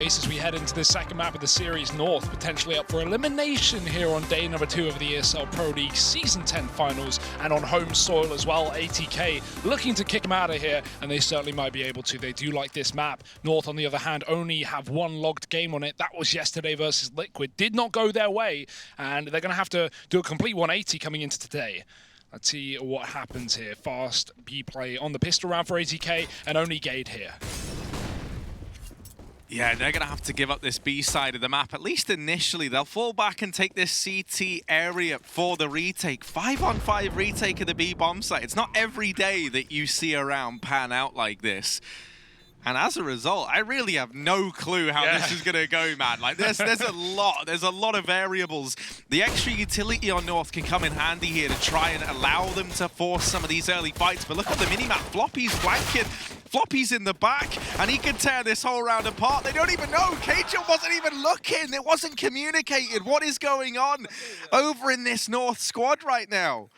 As we head into the second map of the series, North potentially up for elimination here on day number 2 of the ESL Pro League Season 10 Finals, and on home soil as well. ATK looking to kick them out of here, and they certainly might be able to. They do like this map. North, on the other hand, only have one logged game on it. That was yesterday versus Liquid. Did not go their way, and they're going to have to do a complete 180 coming into today. Let's see what happens here. Fast B play on the pistol round for ATK, and only Gade here. Yeah, they're going to have to give up this B side of the map, at least initially. They'll fall back and take this CT area for the retake. 5-on-5 retake of the B bomb site. It's not every day that you see a round pan out like this. And as a result, I really have no clue how this is going to go, man. Like, there's a lot of variables. The extra utility on North can come in handy here to try and allow them to force some of these early fights. But look at the minimap. Floppy's flanking. Floppy's in the back, and he can tear this whole round apart. They don't even know. Cajun wasn't even looking. It wasn't communicated. What is going on over in this North squad right now?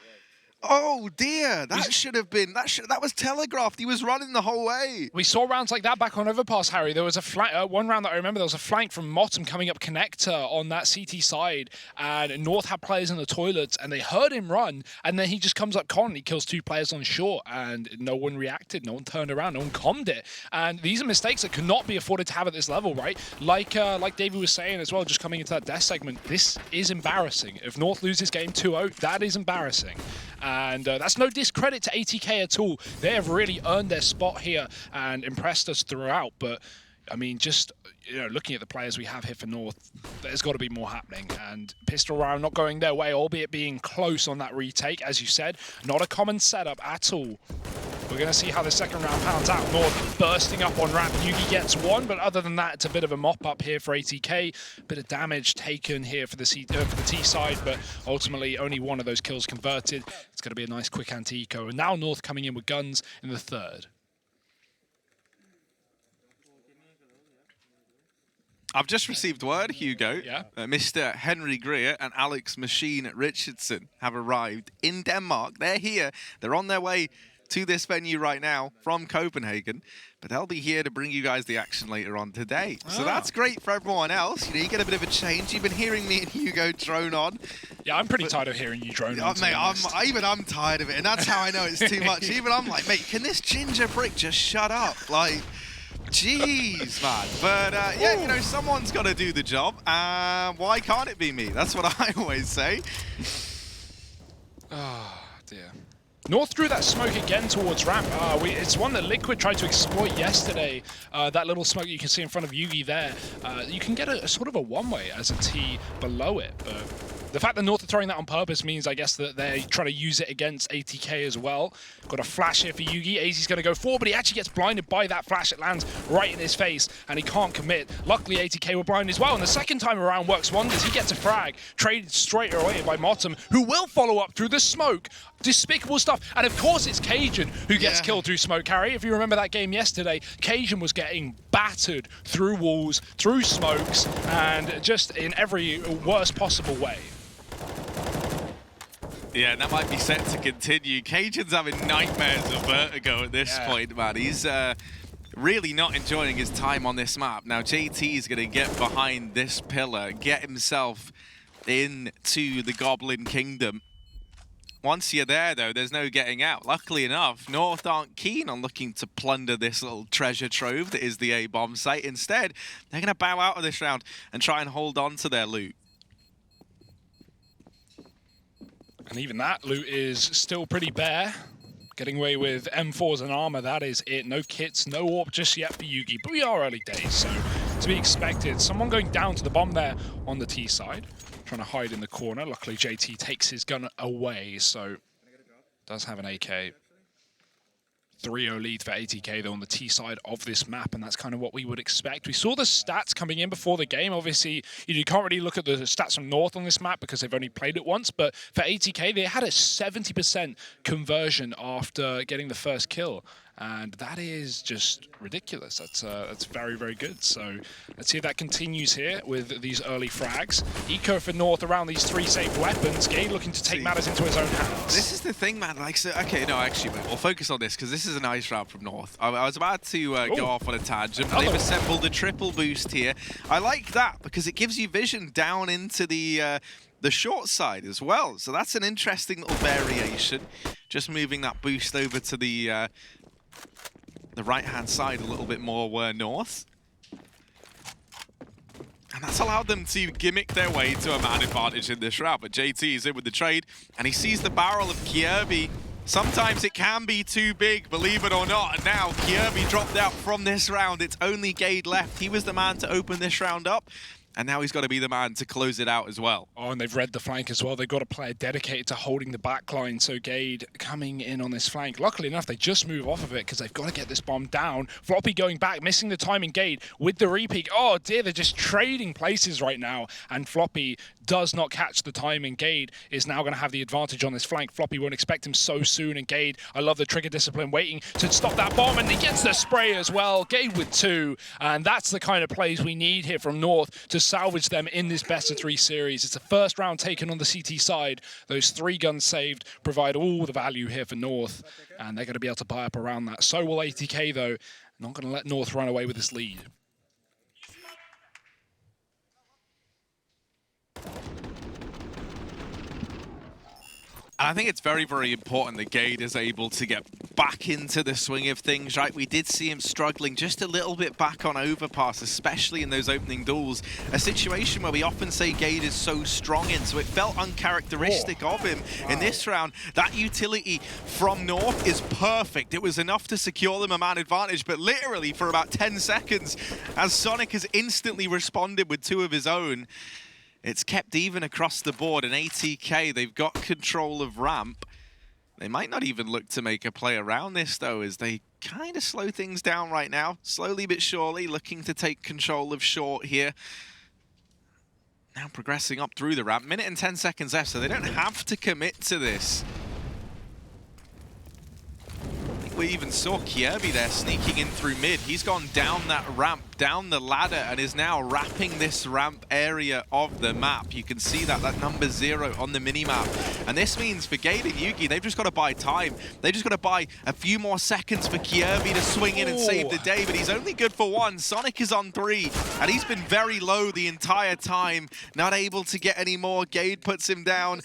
Oh dear, that should have been, that was telegraphed. He was running the whole way. We saw rounds like that back on Overpass, Harry. There was a flank, one round that I remember, there was a flank from Motum coming up connector on that CT side, and North had players in the toilets, and they heard him run, and then he just comes up con, he kills 2 players on short, and no one reacted, no one turned around, no one calmed it. And these are mistakes that cannot be afforded to have at this level, right? Like David was saying as well, just coming into that death segment, this is embarrassing. If North loses game 2-0, that is embarrassing. And that's no discredit to ATK at all. They have really earned their spot here and impressed us throughout. But I mean, just looking at the players we have here for North, there's got to be more happening. And pistol round not going their way, albeit being close on that retake, as you said. Not a common setup at all. We're going to see how the second round pounds out. North bursting up on ramp. Yugi gets 1, but other than that, it's a bit of a mop-up here for ATK. Bit of damage taken here for the T side, but ultimately only 1 of those kills converted. It's going to be a nice quick anti-eco. And now North coming in with guns in the third. I've just received word, Hugo. Yeah? Mr. Henry Greer and Alex Machine Richardson have arrived in Denmark. They're here. They're on their way to this venue right now from Copenhagen, but they'll be here to bring you guys the action later on today. So that's great for everyone else. You get a bit of a change. You've been hearing me and Hugo drone on. Yeah, I'm pretty tired of hearing you drone on. Mate, I'm tired of it, and that's how I know it's too much. Even I'm like, mate, can this ginger prick just shut up? Like, jeez, man. But yeah, someone's got to do the job. Why can't it be me? That's what I always say. Oh, dear. North drew that smoke again towards ramp. It's one that Liquid tried to exploit yesterday. That little smoke you can see in front of Yugi there. You can get a sort of a one-way as a T below it, but the fact that North are throwing that on purpose means, I guess, that they're trying to use it against ATK as well. Got a flash here for Yugi. AZ's going to go forward, but he actually gets blinded by that flash. It lands right in his face, and he can't commit. Luckily, ATK were blind as well, and the second time around works wonders. He gets a frag, traded straight away by Motum, who will follow up through the smoke. Despicable stuff. And of course, it's Cajun who gets killed through smoke, Harry. If you remember that game yesterday, Cajun was getting battered through walls, through smokes, and just in every worst possible way. Yeah, that might be set to continue. Cajun's having nightmares of Vertigo at this point, man. He's really not enjoying his time on this map. Now, JT is going to get behind this pillar, get himself into the Goblin Kingdom. Once you're there, though, there's no getting out. Luckily enough, North aren't keen on looking to plunder this little treasure trove that is the A-bomb site. Instead, they're going to bow out of this round and try and hold on to their loot. And even that loot is still pretty bare. Getting away with M4s and armor, that is it. No kits, no AWP just yet for Yugi, but we are early days, so to be expected. Someone going down to the bomb there on the T side, trying to hide in the corner. Luckily, JT takes his gun away, so does have an AK. 3-0 lead for ATK, though, on the T side of this map, and that's kind of what we would expect. We saw the stats coming in before the game. Obviously, you can't really look at the stats from North on this map because they've only played it once, but for ATK, they had a 70% conversion after getting the first kill. and that is just ridiculous. That's very, very good. So let's see if that continues here with these early frags. Eco for North around these 3 saved weapons. Gade looking to take matters into his own hands. This is the thing, man. Like, so, okay, no, actually, we'll focus on this because this is a nice round from North. I was about to go off on a tangent, but they've assembled a triple boost here. I like that because it gives you vision down into the short side as well. So that's an interesting little variation. Just moving that boost over to the right-hand side a little bit more North. And that's allowed them to gimmick their way to a man advantage in this round. But JT is in with the trade, and he sees the barrel of Kjaerbye. Sometimes it can be too big, believe it or not. And now Kjaerbye dropped out from this round. It's only Gade left. He was the man to open this round up. And now he's got to be the man to close it out as well. Oh, and they've read the flank as well. They've got a player dedicated to holding the back line. So Gade coming in on this flank. Luckily enough, they just move off of it because they've got to get this bomb down. Floppy going back, missing the timing. Gade with the repeat. Oh dear, they're just trading places right now. And Floppy does not catch the timing. Gade is now going to have the advantage on this flank. Floppy won't expect him so soon. And Gade, I love the trigger discipline, waiting to stop that bomb. And he gets the spray as well. Gade with 2. And that's the kind of plays we need here from North to salvage them in this best-of-3 series. It's a first round taken on the CT side. Those 3 guns saved provide all the value here for North, and they're going to be able to buy up around that. So will ATK, though. Not going to let North run away with this lead. And I think it's very, very important that Gade is able to get back into the swing of things, right? We did see him struggling just a little bit back on overpass, especially in those opening duels. A situation where we often say Gade is so strong in, so it felt uncharacteristic of him in this round. That utility from North is perfect. It was enough to secure them a man advantage, but literally for about 10 seconds, as Sonic has instantly responded with 2 of his own, it's kept even across the board. And ATK, they've got control of ramp. They might not even look to make a play around this, though, as they kind of slow things down right now. Slowly but surely, looking to take control of short here. Now progressing up through the ramp. Minute and 10 seconds left, so they don't have to commit to this. We even saw Kjaerbye there sneaking in through mid. He's gone down that ramp, down the ladder, and is now wrapping this ramp area of the map. You can see that number 0 on the minimap. And this means for Gade and Yugi, they've just got to buy time. They've just got to buy a few more seconds for Kjaerbye to swing in and save the day, but he's only good for 1. Sonic is on 3, and he's been very low the entire time, not able to get any more. Gade puts him down.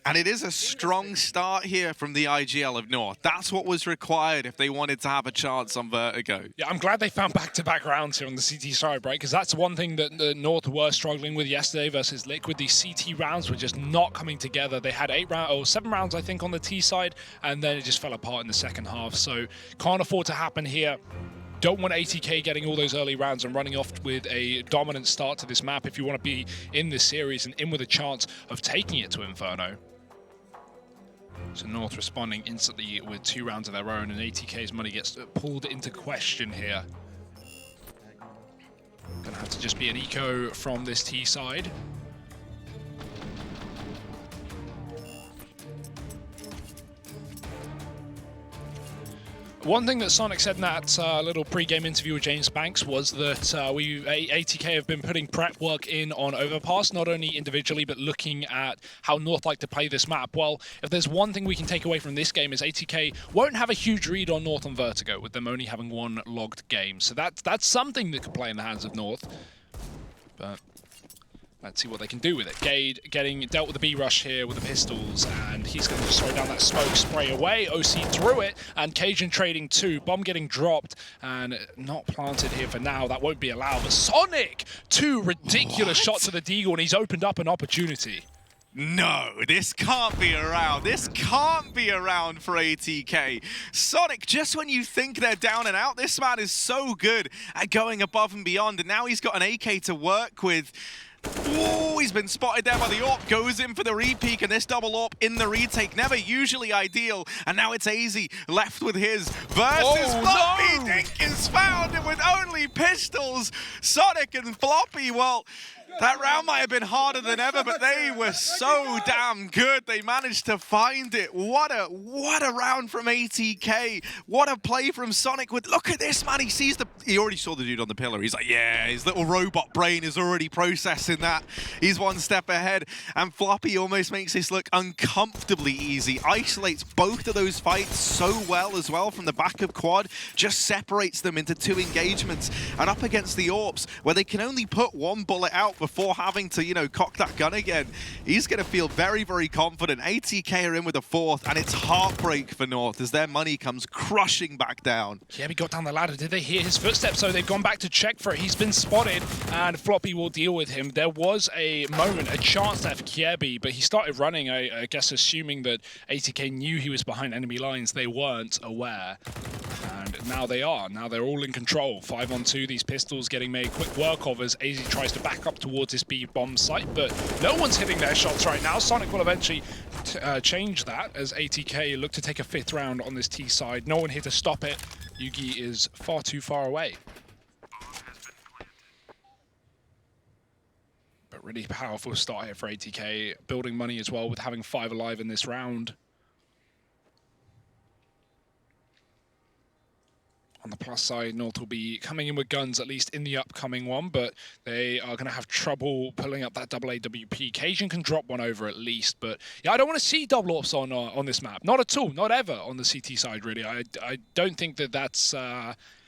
And it is a strong start here from the IGL of North. That's what was required if they wanted to have a chance on Vertigo. Yeah, I'm glad they found back-to-back rounds here on the CT side, right? Because that's one thing that the North were struggling with yesterday versus Liquid. These CT rounds were just not coming together. They had 7 rounds, I think, on the T side, and then it just fell apart in the second half. So can't afford to happen here. Don't want ATK getting all those early rounds and running off with a dominant start to this map if you want to be in this series and in with a chance of taking it to Inferno. So North responding instantly with 2 rounds of their own, and ATK's money gets pulled into question here. Gonna have to just be an eco from this T side. One thing that Sonic said in that little pre-game interview with James Banks was that ATK have been putting prep work in on Overpass, not only individually, but looking at how North like to play this map. Well, if there's one thing we can take away from this game is ATK won't have a huge read on North on Vertigo, with them only having 1 logged game. So that's something that could play in the hands of North. But let's see what they can do with it. Gade getting dealt with the B-rush here with the pistols, and he's going to just throw down that smoke, spray away. OC through it, and Cajun trading 2. Bomb getting dropped, and not planted here for now. That won't be allowed. But Sonic, 2 ridiculous shots to the Deagle, and he's opened up an opportunity. No, this can't be around. This can't be around for ATK. Sonic, just when you think they're down and out, this man is so good at going above and beyond, and now he's got an AK to work with. Oh, he's been spotted there by the AWP, goes in for the re-peek, and this double AWP in the retake, never usually ideal, and now it's AZ left with his versus Floppy. No! Dink is found, and with only pistols, Sonic and Floppy, well, That round might have been harder than ever, but they were so damn good. They managed to find it. What a round from ATK. What a play from Sonic. Look at this, man. He already saw the dude on the pillar. He's like, yeah, his little robot brain is already processing that. He's one step ahead. And Floppy almost makes this look uncomfortably easy. Isolates both of those fights so well as well from the back of quad. Just separates them into 2 engagements. And up against the AWPs, where they can only put 1 bullet out before having to, you know, cock that gun again. He's going to feel very, very confident. ATK are in with a 4th, and it's heartbreak for North as their money comes crushing back down. Yeah, he got down the ladder. Did they hear his footsteps? So they've gone back to check for it. He's been spotted, and Floppy will deal with him. There was a moment, a chance there for Kiebi, but he started running, I guess, assuming that ATK knew he was behind enemy lines. They weren't aware. And now they are. Now they're all in control. 5-on-2, these pistols getting made quick work of as AZ tries to back up towards this B-bomb site, but no one's hitting their shots right now. Sonic will eventually change that as ATK look to take a 5th round on this T side. No one here to stop it. Yugi is far too far away. But really powerful start here for ATK, building money as well with having 5 alive in this round. On the plus side, North will be coming in with guns, at least in the upcoming one, but they are going to have trouble pulling up that double AWP. Cajun can drop one over at least, but yeah, I don't want to see double ops on this map. Not at all, not ever on the CT side, really. I don't think that that's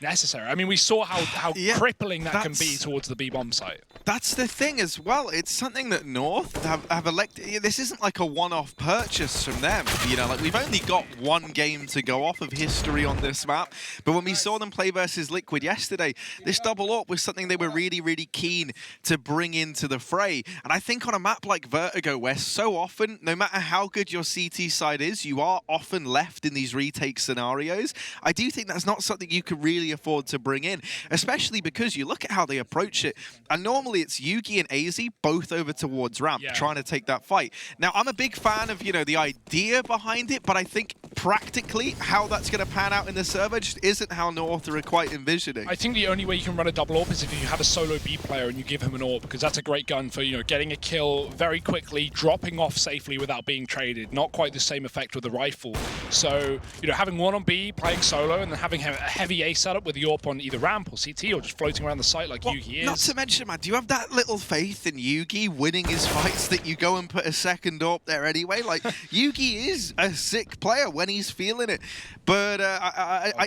necessary. I mean, we saw how yeah, crippling that can be towards the B-bomb site. That's the thing as well. It's something that North have elected. This isn't like a one-off purchase from them. You know, like we've only got 1 game to go off of history on this map. But when we saw them play versus Liquid yesterday, this double up was something they were really, really keen to bring into the fray. And I think on a map like Vertigo, where so often, no matter how good your CT side is, you are often left in these retake scenarios. I do think that's not something you could really afford to bring in, especially because you look at how they approach it. And normally it's Yugi and AZ both over towards ramp, trying to take that fight. Now, I'm a big fan of, you know, the idea behind it, but I think practically how that's going to pan out in the server just isn't how North are quite envisioning. I think the only way you can run a double AWP is if you have a solo B player and you give him an AWP, because that's a great gun for, you know, getting a kill very quickly, dropping off safely without being traded. Not quite the same effect with the rifle. So, you know, having one on B, playing solo, and then having a heavy A setup with the AWP on either ramp or CT or just floating around the site like Yugi is. Not to mention, man, do you have that little faith in Yugi winning his fights that you go and put a second AWP there anyway? Like, Yugi is a sick player when he's feeling it. But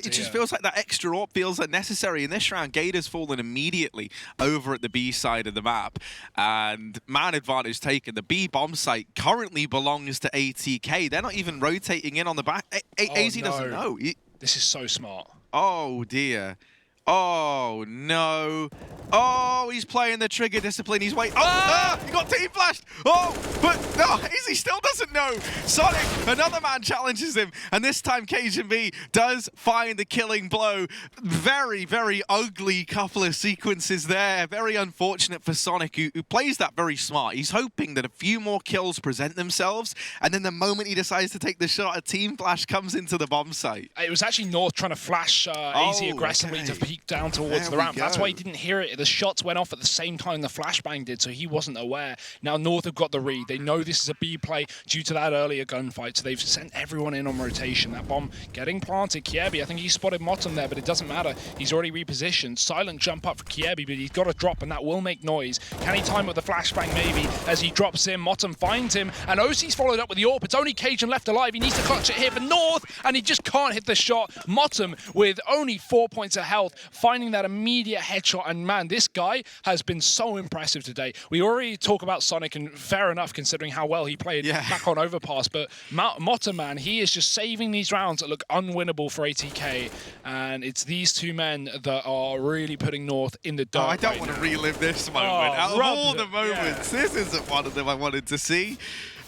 it just feels like that extra AWP feels unnecessary. In this round, Gator's fallen immediately over at the B side of the map. And man advantage taken. The B bomb site currently belongs to ATK. They're not even rotating in on the back. AZ doesn't know. This is so smart. Oh, dear. Oh, no. Oh, he's playing the trigger discipline. He's waiting. Oh, he got team flashed. Oh, but no, he still doesn't know. Sonic, another man challenges him. And this time, Cajun B does find the killing blow. Very, very ugly couple of sequences there. Very unfortunate for Sonic, who plays that very smart. He's hoping that a few more kills present themselves. And then the moment he decides to take the shot, a team flash comes into the bomb site. It was actually North trying to flash AZ aggressively to peek down towards the ramp. That's why he didn't hear it. The shots went off at the same time the flashbang did, so he wasn't aware. Now North have got the read. They know this is a B play due to that earlier gunfight, so they've sent everyone in on rotation. That bomb getting planted. Kiebi, I think he spotted Motum there, but it doesn't matter. He's already repositioned. Silent jump up for Kiebi, but he's got to drop, and that will make noise. Can he time with the flashbang? Maybe. As he drops in, Motum finds him, and OC's followed up with the AWP. It's only Cajun left alive. He needs to clutch it here for North, and he just can't hit the shot. Motum, with only 4 points of health, finding that immediate headshot, and man, this guy has been so impressive today. We already talk about Sonic, and fair enough considering how well he played back on Overpass, but Motta, man, he is just saving these rounds that look unwinnable for ATK, and it's these 2 men that are really putting North in the dark. I don't want to relive this moment. Out of all the moments, this isn't one of them I wanted to see.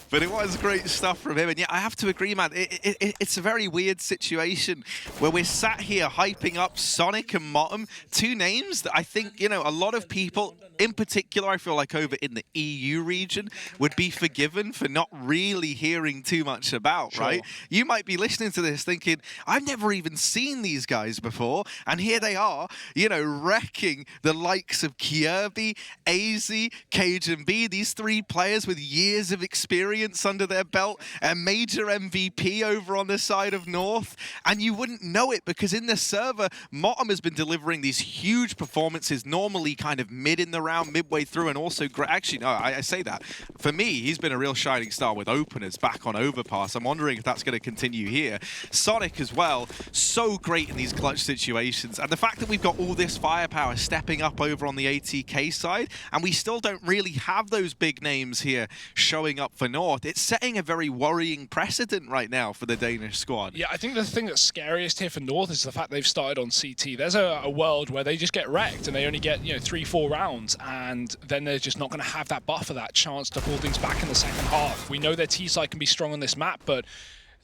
But it was great stuff from him. And yeah, I have to agree, man. It's a very weird situation where we're sat here hyping up Sonic and Motum, two names that I think, you know, a lot of people, in particular, I feel like over in the EU region, would be forgiven for not really hearing too much about, right? You might be listening to this thinking, I've never even seen these guys before. And here they are, you know, wrecking the likes of Kirby, AZ, Cajun B, these three players with years of experience under their belt, a major MVP over on the side of North, and you wouldn't know it because in the server, Motum has been delivering these huge performances, normally kind of mid in the round, midway through, and also actually, no, I say that. For me, he's been a real shining star with openers back on Overpass. I'm wondering if that's going to continue here. Sonic as well, so great in these clutch situations, and the fact that we've got all this firepower stepping up over on the ATK side, and we still don't really have those big names here showing up for North, it's setting a very worrying precedent right now for the Danish squad. Yeah, I think the thing that's scariest here for North is the fact they've started on CT. There's a world where they just get wrecked and they only get, you know, 3-4 rounds, and then they're just not going to have that buffer, that chance to pull things back in the second half. We know their T side can be strong on this map, but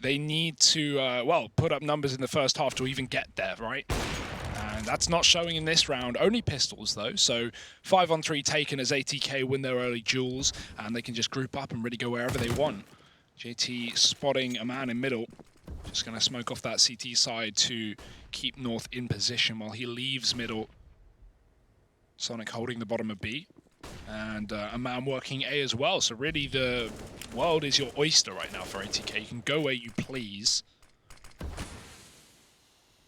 they need to, well, put up numbers in the first half to even get there, right? And that's not showing in this round. Only pistols, though. So 5-on-3 taken as ATK win their early duels, and they can just group up and really go wherever they want. JT spotting a man in middle. Just going to smoke off that CT side to keep North in position while he leaves middle. Sonic holding the bottom of B. And a man working A as well. So really the world is your oyster right now for ATK. You can go where you please.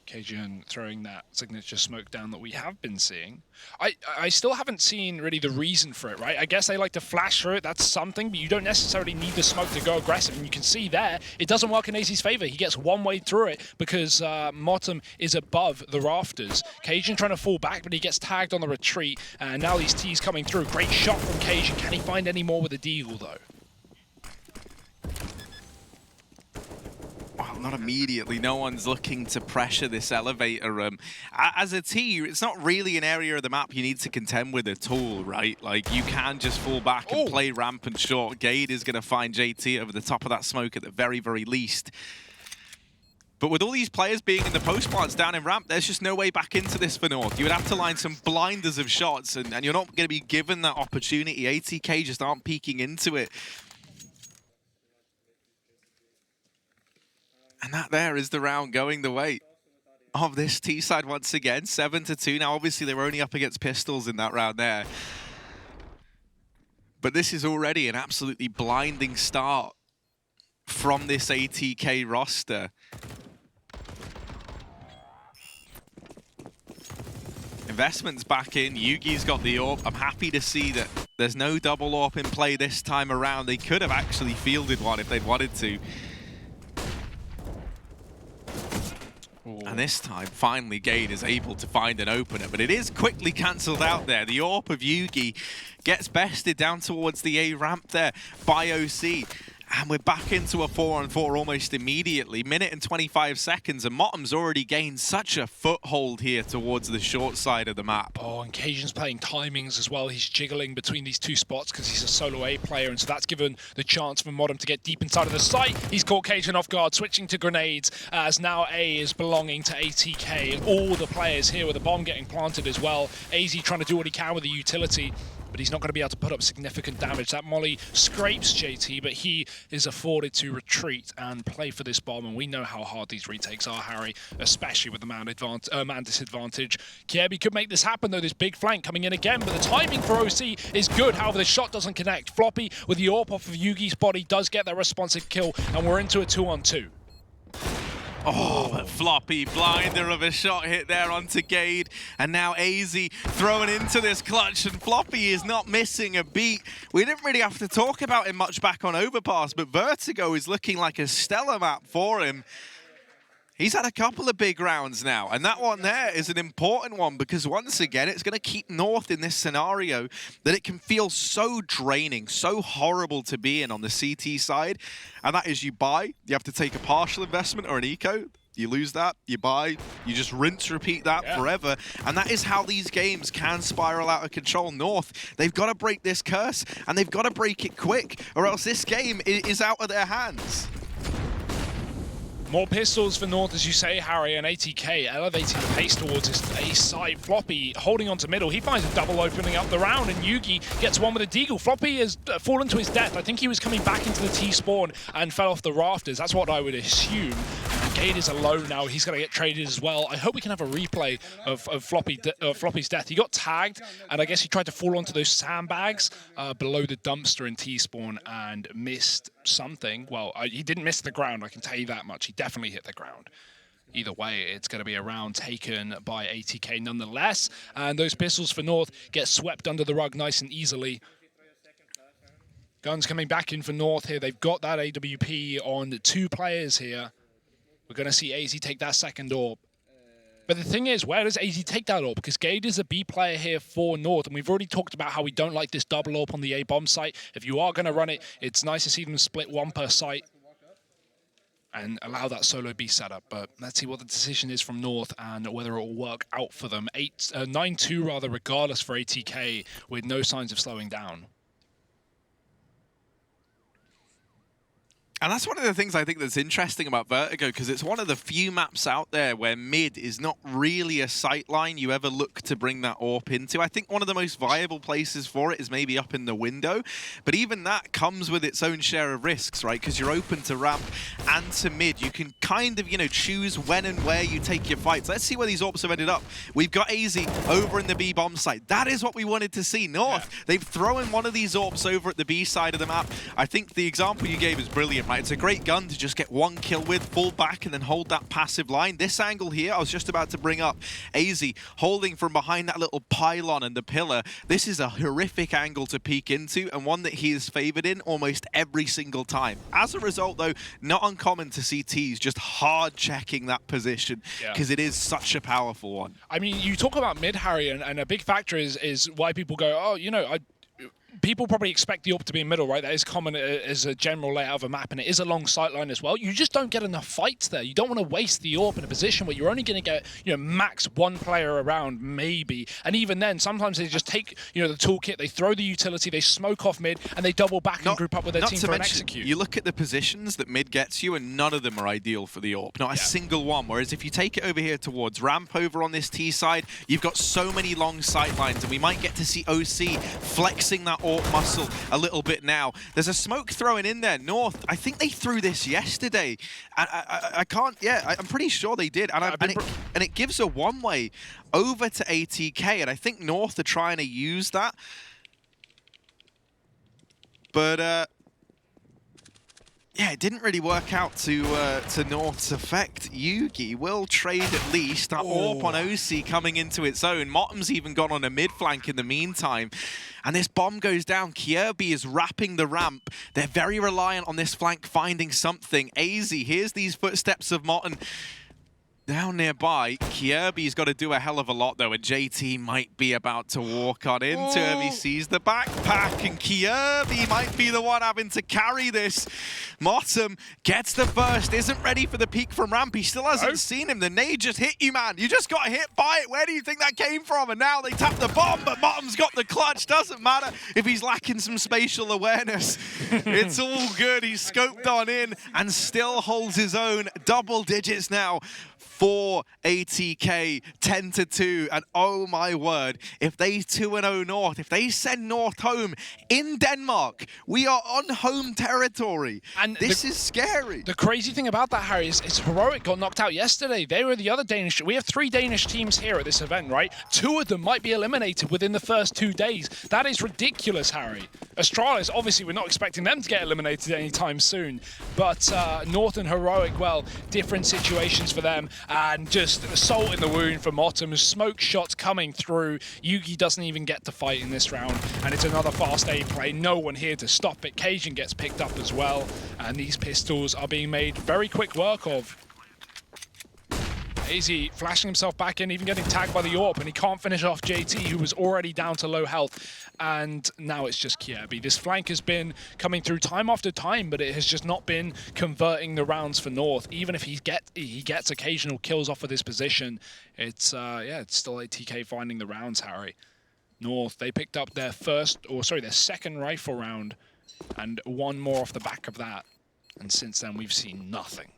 Cajun throwing that signature smoke down that we have been seeing. I still haven't seen really the reason for it, right? I guess they like to flash through it, that's something, but you don't necessarily need the smoke to go aggressive. And you can see there, it doesn't work in AZ's favor. He gets one way through it because Motum is above the rafters. Cajun trying to fall back, but he gets tagged on the retreat. And now these T's coming through. Great shot from Cajun. Can he find any more with the deagle, though? Well, not immediately. No one's looking to pressure this elevator room. As a T, it's not really an area of the map you need to contend with at all, right? Like, you can just fall back and play ramp and short. Gade is going to find JT over the top of that smoke at the very, very least. But with all these players being in the post plants down in ramp, there's just no way back into this for North. You would have to line some blinders of shots, and you're not going to be given that opportunity. ATK just aren't peeking into it. And that there is the round going the way of this T side once again, 7-2. Now, obviously, they were only up against pistols in that round there. But this is already an absolutely blinding start from this ATK roster. Investment's back in. Yugi's got the AWP. I'm happy to see that there's no double AWP in play this time around. They could have actually fielded one if they'd wanted to. And this time, finally, Gade is able to find an opener, but it is quickly cancelled out there. The AWP of Yugi gets bested down towards the A ramp there by OC. And we're back into a 4-on-4 almost immediately. Minute and 25 seconds, and Motum's already gained such a foothold here towards the short side of the map. Oh, and Cajun's playing timings as well. He's jiggling between these two spots because he's a solo A player, and so that's given the chance for Motum to get deep inside of the site. He's caught Cajun off guard, switching to grenades, as now A is belonging to ATK. And all the players here with the bomb getting planted as well. AZ trying to do what he can with the utility, but he's not going to be able to put up significant damage. That molly scrapes JT, but he is afforded to retreat and play for this bomb, and we know how hard these retakes are, Harry, especially with the man disadvantage. Kirby could make this happen, though. This big flank coming in again, but the timing for OC is good. However, the shot doesn't connect. Floppy, with the AWP off of Yugi's body, does get that responsive kill, and we're into a 2-on-2. Oh, but Floppy, blinder of a shot hit there onto Gade. And now AZ throwing into this clutch, and Floppy is not missing a beat. We didn't really have to talk about him much back on Overpass, but Vertigo is looking like a stellar map for him. He's had a couple of big rounds now, and that one there is an important one because once again, it's going to keep North in this scenario that it can feel so draining, so horrible to be in on the CT side, and that is you have to take a partial investment or an eco. You lose that, you buy, you just rinse, repeat that forever. And that is how these games can spiral out of control. North, they've got to break this curse, and they've got to break it quick, or else this game is out of their hands. More pistols for North, as you say, Harry, and ATK elevating the pace towards his ace side. Floppy holding on to middle. He finds a double opening up the round, and Yugi gets one with a deagle. Floppy has fallen to his death. I think he was coming back into the T-spawn and fell off the rafters. That's what I would assume. Gade is alone now. He's going to get traded as well. I hope we can have a replay of Floppy's death. He got tagged, and I guess he tried to fall onto those sandbags below the dumpster in T-spawn and missed something. Well, he didn't miss the ground, I can tell you that much. He definitely hit the ground. Either way, it's going to be a round taken by ATK nonetheless. And those pistols for North get swept under the rug nice and easily. Guns coming back in for North here. They've got that AWP on 2 players here. We're going to see AZ take that second AWP. But the thing is, where does AZ take that AWP? Because Gade is a B player here for North, and we've already talked about how we don't like this double AWP on the A bomb site. If you are going to run it, it's nice to see them split 1 per site and allow that solo B setup. But let's see what the decision is from North and whether it will work out for them. 9-2 rather, regardless for ATK, with no signs of slowing down. And that's one of the things I think that's interesting about Vertigo, because it's one of the few maps out there where mid is not really a sight line you ever look to bring that AWP into. I think one of the most viable places for it is maybe up in the window, but even that comes with its own share of risks, right? Because you're open to ramp and to mid. You can kind of, choose when and where you take your fights. Let's see where these AWPs have ended up. We've got AZ over in the B bomb site. That is what we wanted to see. North, they've thrown one of these AWPs over at the B side of the map. I think the example you gave is brilliant, right? It's a great gun to just get 1 kill with, fall back, and then hold that passive line. This angle here, I was just about to bring up. AZ holding from behind that little pylon and the pillar. This is a horrific angle to peek into, and one that he is favored in almost every single time. As a result, though, not uncommon to see T's just hard checking that position, because it is such a powerful one. I mean, you talk about mid, Harry, and a big factor is why people go, oh, people probably expect the AWP to be in middle, right? That is common as a general layout of a map, and it is a long sight line as well. You just don't get enough fights there. You don't want to waste the AWP in a position where you're only going to get, max 1 player around, maybe. And even then, sometimes they just take, the toolkit, they throw the utility, they smoke off mid, and they double back and group up with their team for an execute. You look at the positions that mid gets you, and none of them are ideal for the AWP. Not a single one. Whereas if you take it over here towards ramp over on this T side, you've got so many long sight lines, and we might get to see OC flexing that AWP muscle a little bit now. There's a smoke throwing in there. North, I think they threw this yesterday. I can't, I'm pretty sure they did. And it gives a one-way over to ATK, and I think North are trying to use that. But, it didn't really work out to North's effect. Yugi will trade at least. That AWP on OC coming into its own. Mottom's even gone on a mid flank in the meantime. And this bomb goes down. Kirby is wrapping the ramp. They're very reliant on this flank finding something. AZ, here's these footsteps of Motton down nearby. Kirby's got to do a hell of a lot, though, and JT might be about to walk on into him. He sees the backpack, and Kirby might be the one having to carry this. Mottom gets the burst, isn't ready for the peek from ramp. He still hasn't seen him. The nade just hit you, man. You just got hit by it. Where do you think that came from? And now they tap the bomb, but Mottom's got the clutch. Doesn't matter if he's lacking some spatial awareness. It's all good. He's scoped on in and still holds his own. Double digits now for ATK, 10-2, and oh my word, if they 2-0 North, if they send North home in Denmark, we are on home territory, and this is scary. The crazy thing about that, Harry, is Heroic got knocked out yesterday. They were the other Danish. We have 3 Danish teams here at this event, right? 2 of them might be eliminated within the first 2 days. That is ridiculous, Harry. Astralis, obviously, we're not expecting them to get eliminated anytime soon, but North and Heroic, well, different situations for them. And just salt in the wound for Mottom. Smoke shots coming through. Yugi doesn't even get to fight in this round. And it's another fast A play. No one here to stop it. Cajun gets picked up as well. And these pistols are being made very quick work of. AZ flashing himself back in, even getting tagged by the AWP, and he can't finish off JT, who was already down to low health. And now it's just Kiebi. This flank has been coming through time after time, but it has just not been converting the rounds for North. Even if he gets occasional kills off of this position, it's it's still ATK finding the rounds, Harry. North, they picked up their second rifle round, and one more off the back of that. And since then, we've seen nothing.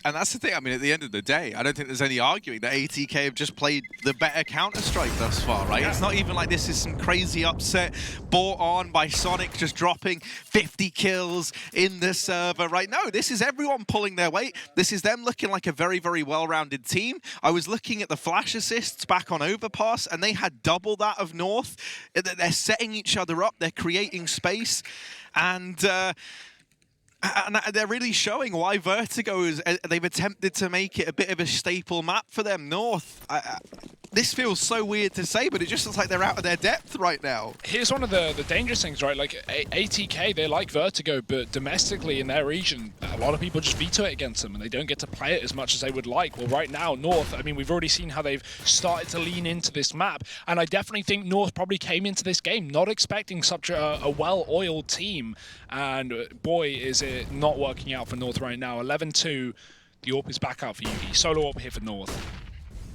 And that's the thing, I mean, at the end of the day, I don't think there's any arguing that ATK have just played the better Counter-Strike thus far, right? Yeah. It's not even like this is some crazy upset brought on by Sonic just dropping 50 kills in the server, right? No, this is everyone pulling their weight. This is them looking like a very, very well-rounded team. I was looking at the flash assists back on Overpass, and they had double that of North. They're setting each other up, they're creating space, and they're really showing why Vertigo they've attempted to make it a bit of a staple map for them. North, this feels so weird to say, but it just looks like they're out of their depth right now. Here's one of the dangerous things, right? Like ATK, they like Vertigo, but domestically in their region, a lot of people just veto it against them, and they don't get to play it as much as they would like. Well, right now, North, I mean, we've already seen how they've started to lean into this map, and I definitely think North probably came into this game not expecting such a well-oiled team, and boy, is it not working out for North right now. 11-2, the AWP is back out for Yugi. Solo AWP here for North.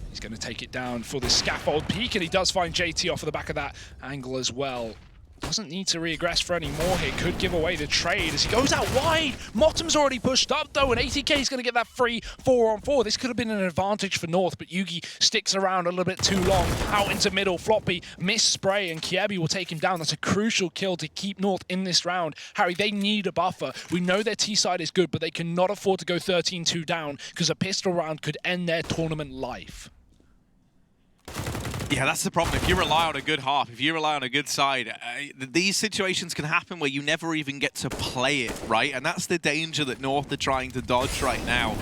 He's going to take it down for the scaffold peak, and he does find JT off of the back of that angle as well. Doesn't need to reaggress for any more here. Could give away the trade as he goes out wide. Mottom's already pushed up though, and ATK is going to get that free 4-on-4. This could have been an advantage for North, but Yugi sticks around a little bit too long. Out into middle, Floppy, miss spray, and Kiebi will take him down. That's a crucial kill to keep North in this round. Harry, they need a buffer. We know their T-side is good, but they cannot afford to go 13-2 down, because a pistol round could end their tournament life. Yeah, that's the problem. If you rely on a good half, if you rely on a good side, these situations can happen where you never even get to play it, right? And that's the danger that North are trying to dodge right now.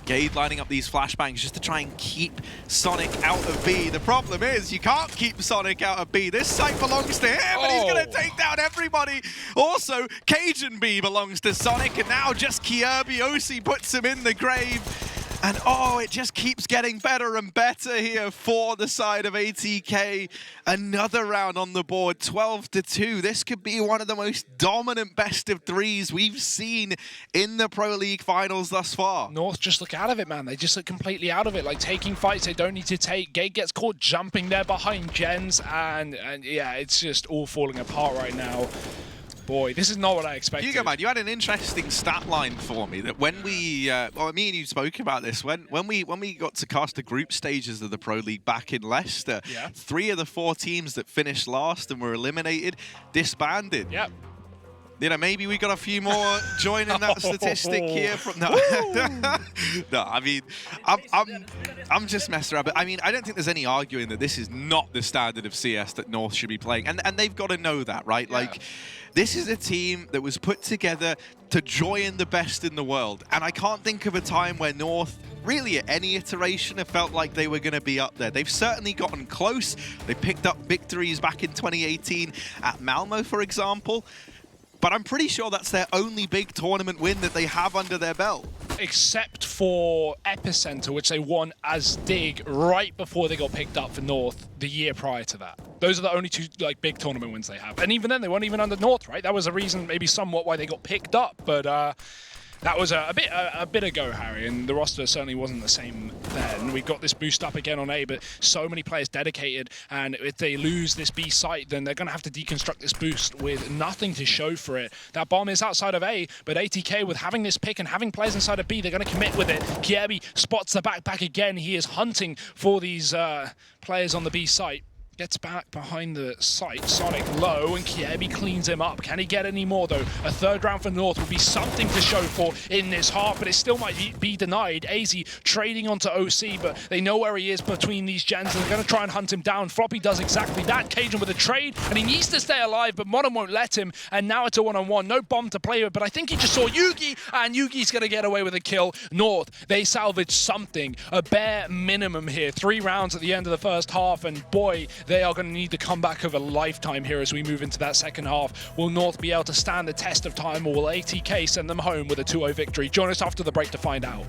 Gade lining up these flashbangs just to try and keep Sonic out of B. The problem is you can't keep Sonic out of B. This site belongs to him, and he's going to take down everybody. Also, Cajun B belongs to Sonic, and now just Kiebi OC puts him in the grave. And oh, it just keeps getting better and better here for the side of ATK. Another round on the board, 12-2. This could be one of the most dominant best of threes we've seen in the Pro League finals thus far. North just look out of it, man. They just look completely out of it. Like taking fights they don't need to take. Gade gets caught jumping there behind Jens, and yeah, it's just all falling apart right now. Boy, this is not what I expected. Hugo, man, you had an interesting stat line for me that when we, well, me and you spoke about this, when we got to cast the group stages of the Pro League back in Leicester, 3 of the 4 teams that finished last and were eliminated disbanded. Yep. You know, maybe we got a few more joining that statistic here. From no, no. I mean, I'm just messing around. But I mean, I don't think there's any arguing that this is not the standard of CS that North should be playing, and they've got to know that, right? Yeah. Like, this is a team that was put together to join the best in the world, and I can't think of a time where North, really at any iteration, have felt like they were going to be up there. They've certainly gotten close. They picked up victories back in 2018 at Malmo, for example. But I'm pretty sure that's their only big tournament win that they have under their belt. Except for Epicenter, which they won as Dig right before they got picked up for North the year prior to that. Those are the only 2 like big tournament wins they have. And even then, they weren't even under North, right? That was a reason, maybe somewhat, why they got picked up. But that was a bit ago, Harry, and the roster certainly wasn't the same then. We got this boost up again on A, but so many players dedicated, and if they lose this B site, then they're going to have to deconstruct this boost with nothing to show for it. That bomb is outside of A, but ATK, with having this pick and having players inside of B, they're going to commit with it. Kiebi spots the backpack again. He is hunting for these players on the B site. Gets back behind the site. Sonic low, and Kiebi cleans him up. Can he get any more, though? A 3rd round for North would be something to show for in this half, but it still might be denied. AZ trading onto OC, but they know where he is between these gens, and they're going to try and hunt him down. Floppy does exactly that. Cajun with a trade, and he needs to stay alive, but Modern won't let him, and now it's a one-on-one. No bomb to play with, but I think he just saw Yugi, and Yugi's going to get away with a kill. North, they salvage something, a bare minimum here. 3 rounds at the end of the first half, and boy, they are going to need the comeback of a lifetime here as we move into that second half. Will North be able to stand the test of time, or will ATK send them home with a 2-0 victory? Join us after the break to find out.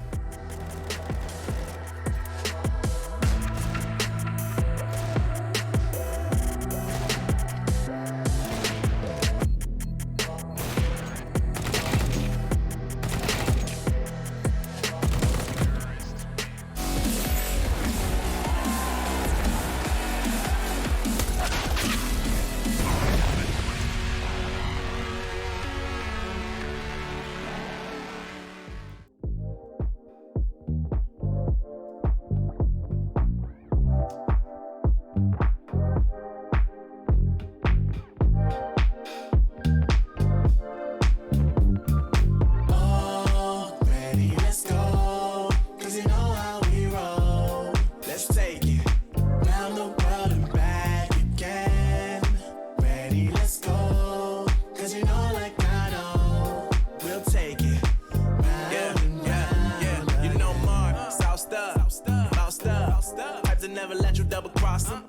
Never let you double cross them.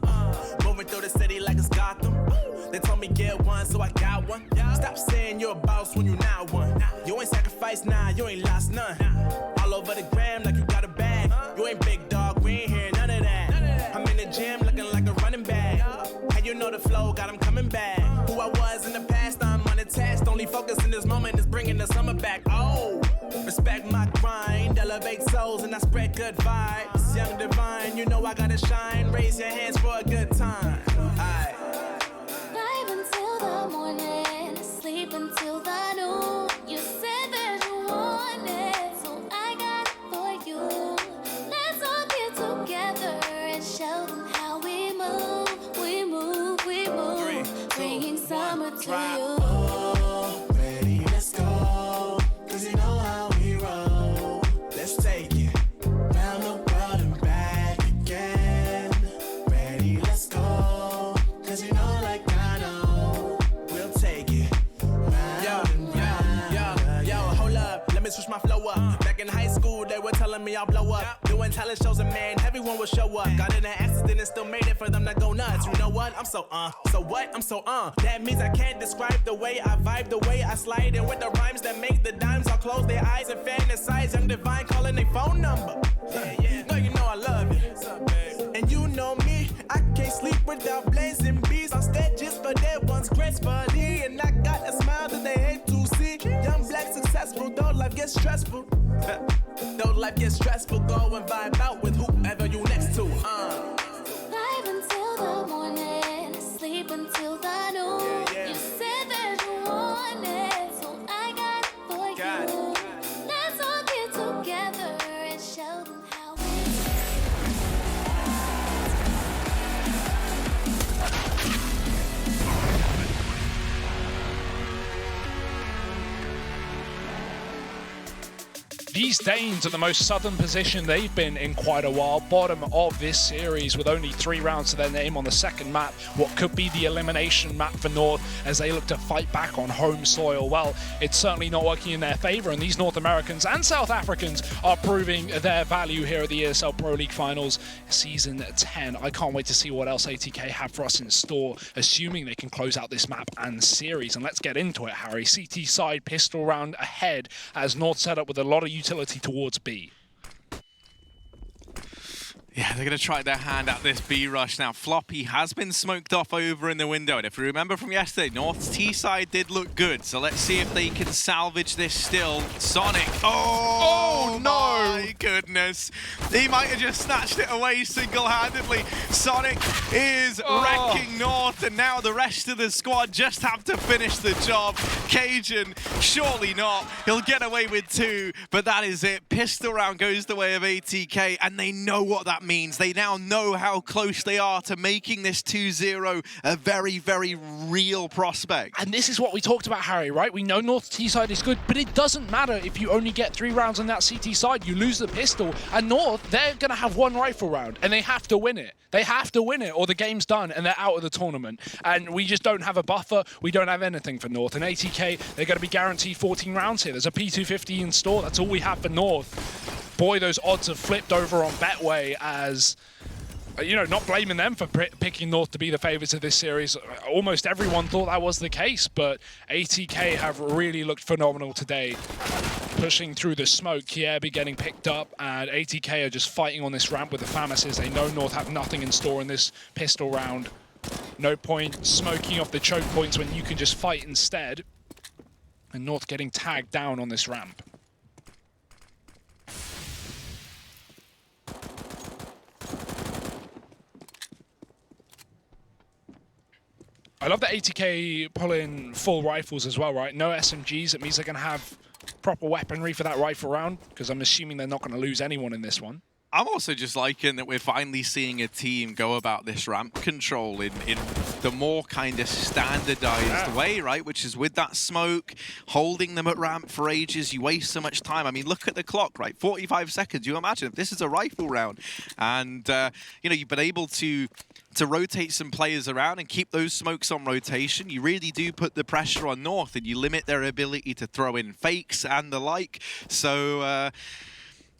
Moving through the city like it's Gotham. They told me get one, so I got one. Stop saying you're a boss when you not one. You ain't sacrificed, nah, you ain't lost none. All over the gram like you got a bag. You ain't big dog, we ain't hearing none of that. I'm in the gym looking like a running back. How you know the flow, got him coming back. Who I was in the past, I'm unattached. Only focus in this moment is bringing the summer back. Oh, respect my grind, elevate souls and I spread good vibes. Young divine, you know I gotta shine. Raise your hands for a good time. Aight. Vibe until the morning, sleep until the noon. You said that you want it, so I got it for you. Let's all get together and show them how we move. We move, we move. 3, 2, Bringing 1, summer to drop. you. Oh, ready, let's go. 'Cause you know how we roll. Let's take it round the world and back again. Ready, let's go. 'Cause you know, like I know, we'll take it round and round. Yo, hold up, let me switch my flow up. Back in high school, they were telling me I'll blow up. Doing talent shows and man, everyone will show up. Got in an accident and still made it for them to go nuts. You know what? I'm so what? I'm so That means I can't describe the way I vibe, the way I slide. And with the rhymes that make the dimes, I'll close their eyes and fantasize. Young divine calling their phone number. No, you know I love it. And you know me, I can't sleep without blazing beats. On stages for their ones gracefully. And I got a smile that they hate to see. Young black successful, though life gets stressful. Though life gets stressful, go and vibe out with whoever you next to. Vibe until the morning, sleep until the noon. You said that you want it, so I got it for you. Let's all get together and show them how we These Danes are the most southern position they've been in quite a while. Bottom of this series with only 3 rounds to their name on the second map. What could be the elimination map for North as they look to fight back on home soil. Well, it's certainly not working in their favor, and these North Americans and South Africans are proving their value here at the ESL Pro League Finals Season 10. I can't wait to see what else ATK have for us in store, assuming they can close out this map and series. And let's get into it, Harry. CT side pistol round ahead as North set up with a lot of utility towards B. Yeah, they're going to try their hand at this B rush now. Floppy has been smoked off over in the window, and if you remember from yesterday, North's T side did look good, so let's see if they can salvage this still. Sonic, oh no! My goodness, he might have just snatched it away single-handedly. Sonic is wrecking North, and now the rest of the squad just have to finish the job. Cajun, surely not. He'll get away with 2, but that is it. Pistol round goes the way of ATK, and they know what that means. They now know how close they are to making this 2-0 a very, very real prospect. And this is what we talked about, Harry, right? We know North's T side is good, but it doesn't matter if you only get 3 rounds on that CT side. You lose the pistol, and North, they're going to have 1 rifle round, and they have to win it. They have to win it, or the game's done, and they're out of the tournament. And we just don't have a buffer. We don't have anything for North. And ATK, they're going to be guaranteed 14 rounds here. There's a P250 in store. That's all we have for North. Boy, those odds have flipped over on Betway as you know, not blaming them for picking North to be the favourites of this series. Almost everyone thought that was the case, but ATK have really looked phenomenal today. Pushing through the smoke, Kiebi getting picked up, and ATK are just fighting on this ramp with the FAMASs. They know North have nothing in store in this pistol round. No point smoking off the choke points when you can just fight instead. And North getting tagged down on this ramp. I love that ATK pulling full rifles as well, right? No SMGs. It means they're going to have proper weaponry for that rifle round, because I'm assuming they're not going to lose anyone in this one. I'm also just liking that we're finally seeing a team go about this ramp control in the more kind of standardized way, right? Which is with that smoke, holding them at ramp for ages. You waste so much time. I mean, look at the clock, right? 45 seconds. You imagine if this is a rifle round and, you know, you've been able to rotate some players around and keep those smokes on rotation, you really do put the pressure on North and you limit their ability to throw in fakes and the like. So,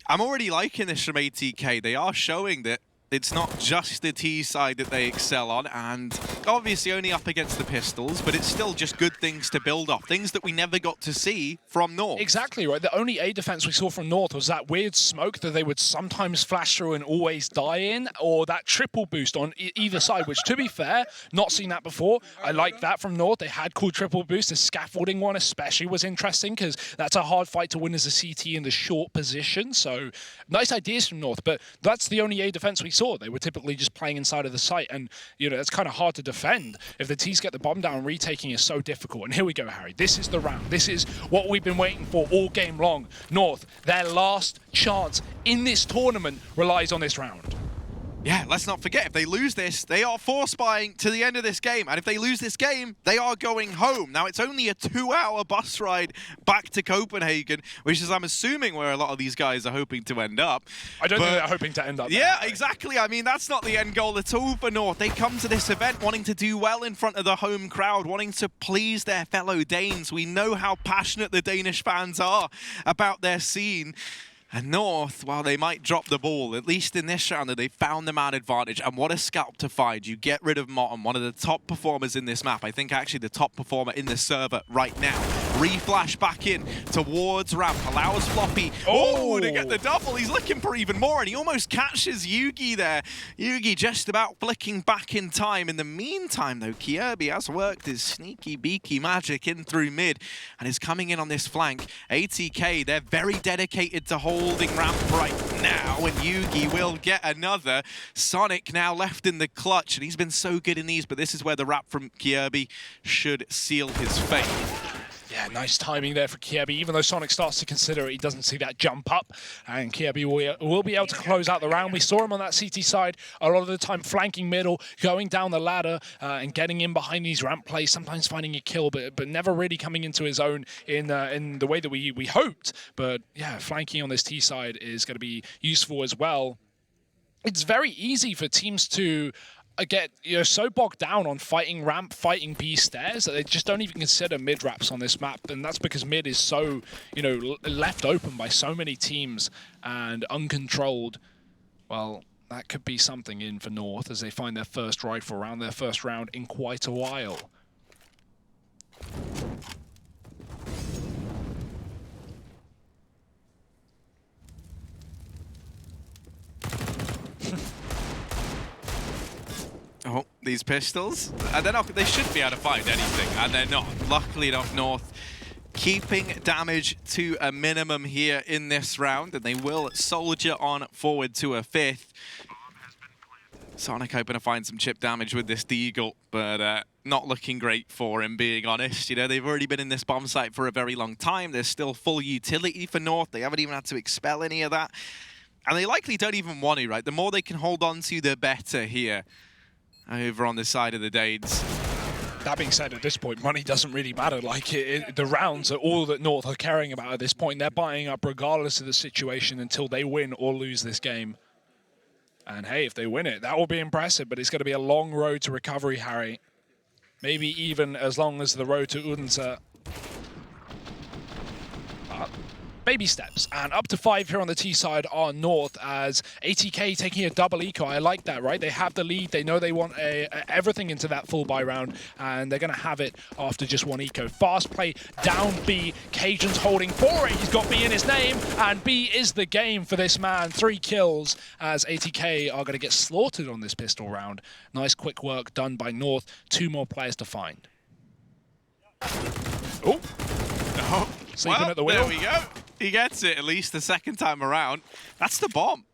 I'm already liking this from ATK. They are showing that it's not just the T side that they excel on, and obviously only up against the pistols, but it's still just good things to build off, things that we never got to see from North. Exactly, right. The only A defense we saw from North was that weird smoke that they would sometimes flash through and always die in, or that triple boost on either side, which, to be fair, not seen that before. I like that from North. They had cool triple boost. The scaffolding one especially was interesting, because that's a hard fight to win as a CT in the short position. So nice ideas from North, but that's the only A defense we saw. They were typically just playing inside of the site, and you know, it's kind of hard to defend. If the T's get the bomb down, retaking is so difficult. And here we go, Harry. This is the round. This is what we've been waiting for all game long. North, their last chance in this tournament relies on this round. Yeah, let's not forget, if they lose this, they are force buying to the end of this game. And if they lose this game, they are going home. Now, it's only a 2-hour bus ride back to Copenhagen, which is, I'm assuming, where a lot of these guys are hoping to end up. I don't think they're hoping to end up there. Yeah, exactly. I mean, that's not the end goal at all for North. They come to this event wanting to do well in front of the home crowd, wanting to please their fellow Danes. We know how passionate the Danish fans are about their scene. And North, while they might drop the ball, at least in this round, they found the man advantage. And what a scalp to find. You get rid of Motton, one of the top performers in this map. I think actually the top performer in the server right now. Reflash back in towards ramp, allows Floppy to get the double. He's looking for even more, and he almost catches Yugi there. Yugi just about flicking back in time. In the meantime, though, Kiebi has worked his sneaky beaky magic in through mid and is coming in on this flank. ATK, they're very dedicated to holding ramp right now, and Yugi will get another. Sonic now left in the clutch, and he's been so good in these, but this is where the wrap from Kiebi should seal his fate. Yeah, nice timing there for Kiebi. Even though Sonic starts to consider it, he doesn't see that jump up. And Kiebi will be able to close out the round. We saw him on that CT side a lot of the time, flanking middle, going down the ladder, and getting in behind these ramp plays, sometimes finding a kill, but never really coming into his own in the way that we hoped. But yeah, flanking on this T side is going to be useful as well. It's very easy for teams to get so bogged down on fighting ramp, fighting B stairs that they just don't even consider mid wraps on this map, and that's because mid is so left open by so many teams and uncontrolled. Well, that could be something in for North as they find their first rifle round, their first round in quite a while. Oh, these pistols. They shouldn't be able to find anything, and they're not. Luckily enough, North keeping damage to a minimum here in this round, and they will soldier on forward to a fifth. Sonic hoping to find some chip damage with this Deagle, but not looking great for him, being honest. They've already been in this bomb site for a very long time. There's still full utility for North. They haven't even had to expel any of that. And they likely don't even want to, right? The more they can hold on to, the better here. Over on the side of the Dades. That being said, at this point, money doesn't really matter. Like, the rounds are all that North are caring about at this point. They're buying up regardless of the situation until they win or lose this game. And hey, if they win it, that will be impressive, but it's going to be a long road to recovery, Harry. Maybe even as long as the road to Odense. baby steps. And up to 5 here on the T side are North, as ATK taking a double eco. I like that, right? They have the lead. They know they want everything into that full buy round, and they're going to have it after just 1 eco. Fast play down B. Cajun's holding for it. He's got B in his name, and B is the game for this man. 3 kills, as ATK are going to get slaughtered on this pistol round. Nice quick work done by North. 2 more players to find. Oh, sleeping at the wheel. There we go. He gets it at least the second time around. That's the bomb.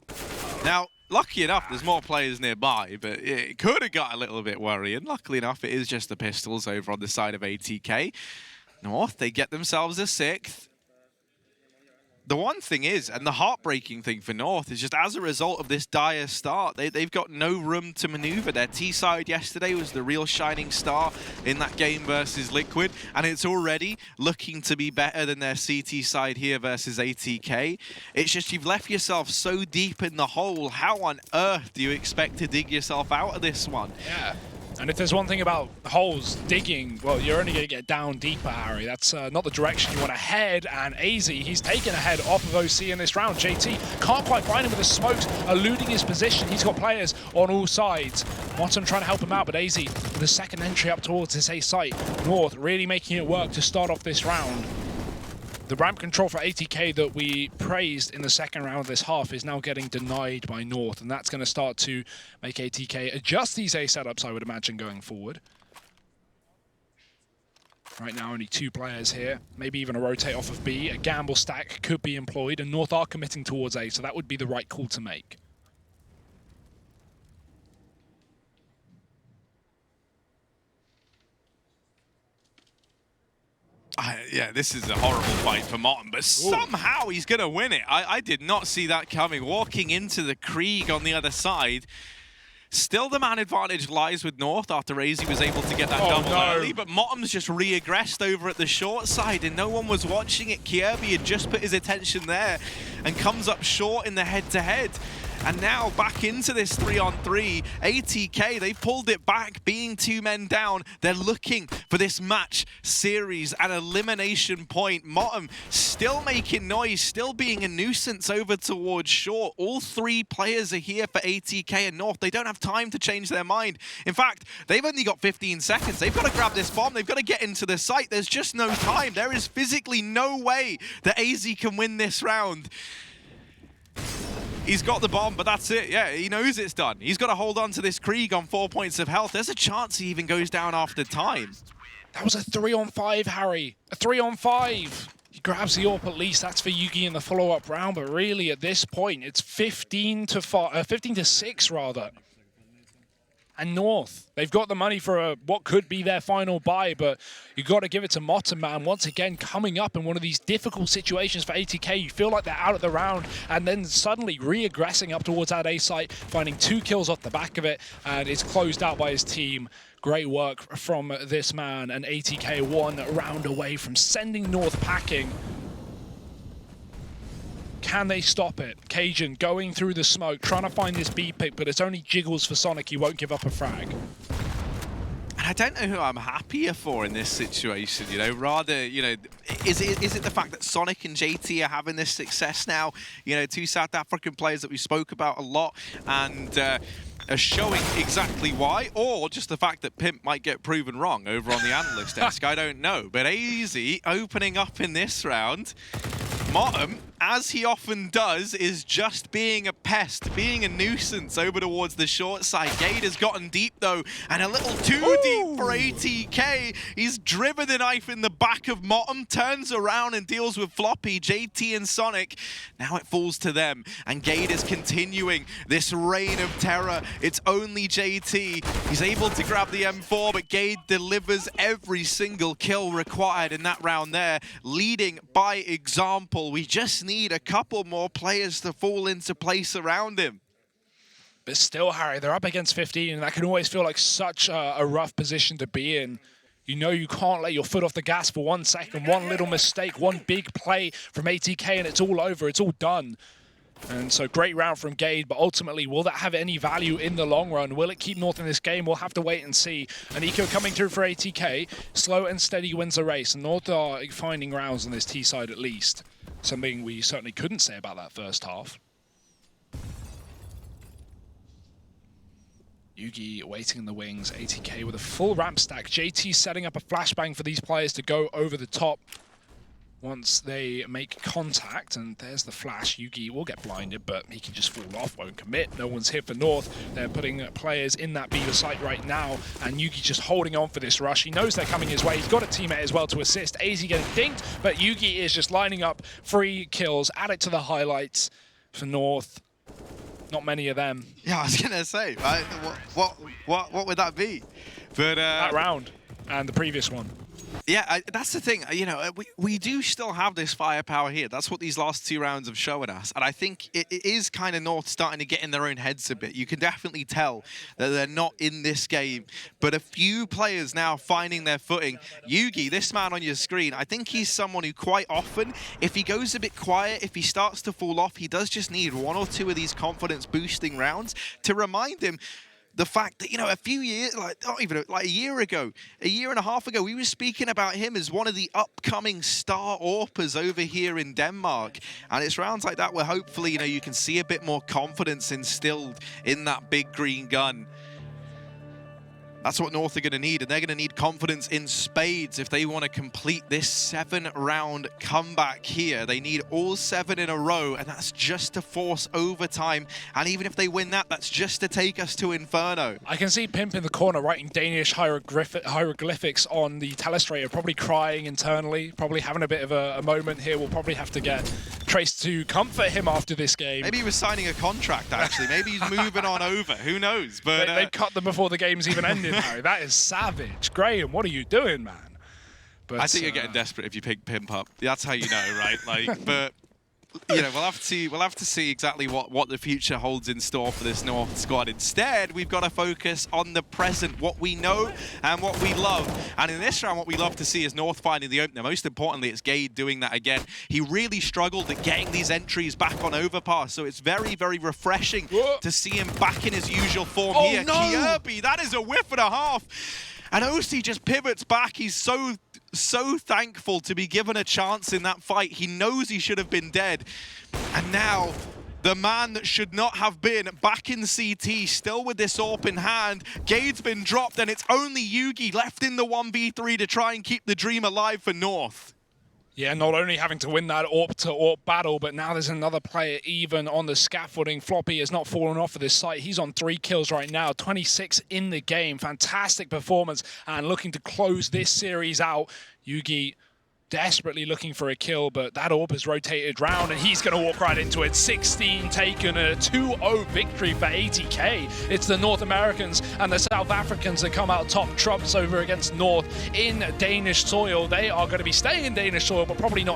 Now, lucky enough, there's more players nearby, but it could have got a little bit worrying. Luckily enough, it is just the pistols over on the side of ATK. North, they get themselves a 6th. The one thing is, and the heartbreaking thing for North, is just as a result of this dire start, they've got no room to maneuver. Their T side yesterday was the real shining star in that game versus Liquid, and it's already looking to be better than their CT side here versus ATK. It's just you've left yourself so deep in the hole. How on earth do you expect to dig yourself out of this one? Yeah. And if there's one thing about holes, digging, well, you're only going to get down deeper, Harry. That's not the direction you want to head. And AZ, he's taken a head off of OC in this round. JT can't quite find him with the smokes, eluding his position. He's got players on all sides. Watson trying to help him out, but AZ with a second entry up towards his A site. North really making it work to start off this round. The ramp control for ATK that we praised in the second round of this half is now getting denied by North, and that's going to start to make ATK adjust these A setups, I would imagine, going forward. Right now, only 2 players here. Maybe even a rotate off of B. A gamble stack could be employed, and North are committing towards A, so that would be the right call to make. Yeah, this is a horrible fight for Morton, but somehow he's going to win it. I did not see that coming. Walking into the Krieg on the other side. Still, the man advantage lies with North after AZ was able to get that double early, but Mottom's just re-aggressed over at the short side, and no one was watching it. Kierby had just put his attention there and comes up short in the head-to-head. And now back into this 3-on-3. ATK, they pulled it back, being 2 men down. They're looking for this match, series, and elimination point. Mottom still making noise, still being a nuisance over towards short. All 3 players are here for ATK and North. They don't have time to change their mind. In fact, they've only got 15 seconds. They've got to grab this bomb. They've got to get into the site. There's just no time. There is physically no way that AZ can win this round. He's got the bomb, but that's it. Yeah, he knows it's done. He's got to hold on to this Krieg on 4 points of health. There's a chance he even goes down after time. That was a 3-on-5, Harry. A 3-on-5. He grabs the AWP at least. That's for Yugi in the follow-up round. But really, at this point, it's 15 to 6 rather. And North, they've got the money for what could be their final buy, but you've got to give it to Mottom, man. Once again, coming up in one of these difficult situations for ATK. You feel like they're out of the round, and then suddenly re-aggressing up towards that A site, finding 2 kills off the back of it, and it's closed out by his team. Great work from this man, and ATK 1 round away from sending North packing. Can they stop it? Cajun going through the smoke, trying to find this B pick, but it's only jiggles for Sonic. He won't give up a frag. I don't know who I'm happier for in this situation, you know, rather, you know, is it the fact that Sonic and JT are having this success now, you know, 2 South African players that we spoke about a lot, and are showing exactly why, or just the fact that Pimp might get proven wrong over on the analyst desk, I don't know. But AZ opening up in this round. Mottom, as he often does, is just being a pest, being a nuisance over towards the short side. Gade has gotten deep, though, and a little too deep for ATK. He's driven the knife in the back of Mottom, turns around and deals with Floppy, JT and Sonic. Now it falls to them, and Gade is continuing this reign of terror. It's only JT. He's able to grab the M4, but Gade delivers every single kill required in that round there, leading by example. We just need a couple more players to fall into place around him. But still, Harry, they're up against 15, and that can always feel like such a rough position to be in. You know you can't let your foot off the gas for 1 second. One little mistake, one big play from ATK, and it's all over. It's all done. And so great round from Gade, but ultimately, will that have any value in the long run? Will it keep North in this game? We'll have to wait and see. An eco coming through for ATK. Slow and steady wins the race. And North are finding rounds on this T side at least. Something we certainly couldn't say about that first half. Yugi waiting in the wings, ATK with a full ramp stack. JT setting up a flashbang for these players to go over the top once they make contact, and there's the flash. Yugi will get blinded, but he can just fall off, won't commit. No one's here for North. They're putting players in that Beaver site right now, and Yugi just holding on for this rush. He knows they're coming his way. He's got a teammate as well to assist. AZ getting dinked, but Yugi is just lining up 3 kills. Add it to the highlights for North. Not many of them. Yeah, I was gonna say, right? What would that be? But that round and the previous one. Yeah, that's the thing. You know, we do still have this firepower here. That's what these last 2 rounds have shown us. And I think it is kind of North starting to get in their own heads a bit. You can definitely tell that they're not in this game. But a few players now finding their footing. Yugi, this man on your screen, I think he's someone who quite often, if he goes a bit quiet, if he starts to fall off, he does just need 1 or 2 of these confidence boosting rounds to remind him the fact that, you know, a few years, not even like a year ago, a year and a half ago, we were speaking about him as one of the upcoming star AWPers over here in Denmark. And it's rounds like that where hopefully, you know, you can see a bit more confidence instilled in that big green gun. That's what North are going to need, and they're going to need confidence in spades if they want to complete this 7-round comeback here. They need all 7 in a row, and that's just to force overtime. And even if they win that, that's just to take us to Inferno. I can see Pimp in the corner writing Danish hieroglyphics on the telestrator, probably crying internally, probably having a bit of a moment here. We'll probably have to get Trace to comfort him after this game. Maybe he was signing a contract, actually. Maybe he's moving on over. Who knows? But they cut them before the game's even ended, Harry. That is savage. Graham, what are you doing, man? But, I think you're getting desperate if you pick Pimp up. That's how you know, right? Like, but you know, we'll have to see exactly what the future holds in store for this North squad. Instead, we've got to focus on the present, what we know and what we love. And in this round, what we love to see is North finding the opener. Most importantly, it's Gade doing that again. He really struggled at getting these entries back on overpass, so it's very, very refreshing to see him back in his usual form here. No! Kirby, that is a whiff and a half. And OC just pivots back. He's so thankful to be given a chance in that fight. He knows he should have been dead. And now, the man that should not have been back in CT, still with this AWP in hand. Gade's been dropped, and it's only Yugi left in the 1v3 to try and keep the dream alive for North. Yeah, not only having to win that AWP-to-AWP battle, but now there's another player even on the scaffolding. Floppy has not fallen off of this site. He's on 3 kills right now, 26 in the game. Fantastic performance, and looking to close this series out. Yugi desperately looking for a kill, but that AWP has rotated round, and he's going to walk right into it. 16 taken, a 2-0 victory for ATK. It's the North Americans and the South Africans that come out top trumps over against North in Danish soil. They are going to be staying in Danish soil, but probably not